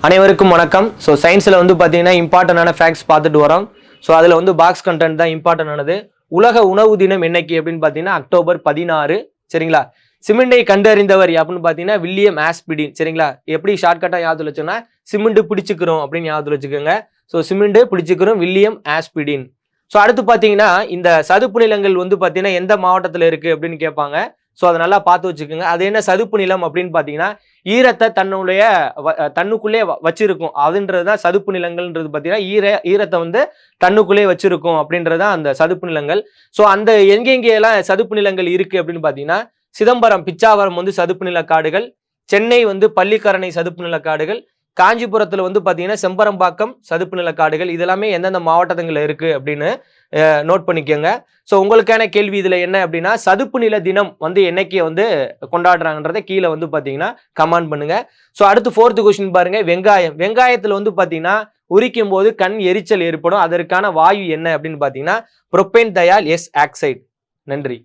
அனைவருக்கும் வணக்கம். ஸோ சயின்ஸில் வந்து பார்த்தீங்கன்னா இம்பார்ட்டண்டான ஃபேக்ட்ஸ் பார்த்துட்டு வரோம். ஸோ அதில் வந்து பாக்ஸ் கண்டென்ட் தான் இம்பார்ட்டன்டானது. உலக உணவு தினம் என்னைக்கு அப்படின்னு பார்த்தீங்கன்னா அக்டோபர் 16. சரிங்களா? சிமெண்டை கண்டறிந்தவர் அப்படின்னு பார்த்தீங்கன்னா வில்லியம் ஆஸ்பிடின். சரிங்களா? எப்படி ஷார்ட்கட்டாக ஞாபகத்தில் வச்சோன்னா சிமெண்ட் பிடிச்சிக்கிறோம் அப்படின்னு ஞாபகத்தில் வச்சுக்கோங்க. ஸோ சிமெண்ட் பிடிச்சிக்கிறோம் வில்லியம் ஆஸ்பிடின். ஸோ அடுத்து பார்த்தீங்கன்னா இந்த சதுப்பு நிலங்கள் வந்து பார்த்தீங்கன்னா எந்த மாவட்டத்தில் இருக்குது அப்படின்னு கேட்பாங்க. ஸோ அதை நல்லா பார்த்து வச்சுக்கோங்க. அது என்ன சதுப்பு நிலம் அப்படின்னு பார்த்தீங்கன்னா ஈரத்தை தன்னுக்குள்ளே வச்சிருக்கும். அதுன்றது தான் சதுப்பு நிலங்கள்ன்றது பார்த்தீங்கன்னா ஈரத்தை வந்து தன்னுக்குள்ளே வச்சிருக்கும் அப்படின்றது தான் அந்த சதுப்பு நிலங்கள். ஸோ அந்த எங்கெங்கெல்லாம் சதுப்பு நிலங்கள் இருக்கு அப்படின்னு பார்த்தீங்கன்னா சிதம்பரம் பிச்சாவரம் வந்து சதுப்பு நில காடுகள், சென்னை வந்து பள்ளிக்கரணை சதுப்பு நில காடுகள், காஞ்சிபுரத்தில் வந்து பார்த்தீங்கன்னா செம்பரம்பாக்கம் சதுப்பு நில காடுகள். இதெல்லாமே எந்தெந்த மாவட்டத்தில் இருக்கு அப்படின்னு நோட் பண்ணிக்கோங்க. ஸோ உங்களுக்கான கேள்வி இதில் என்ன அப்படின்னா சதுப்பு நில தினம் வந்து என்னைக்கு வந்து கொண்டாடுறாங்கன்றதை கீழே வந்து பார்த்தீங்கன்னா கமெண்ட் பண்ணுங்க. ஸோ அடுத்து 4th கொஸ்டின் பாருங்க. வெங்காயத்தில் வந்து பார்த்தீங்கன்னா உரிக்கும் போது கண் எரிச்சல் ஏற்படும். அதற்கான வாயு என்ன அப்படின்னு பார்த்தீங்கன்னா புரோப்பேன் தயால் எஸ் ஆக்சைடு. நன்றி.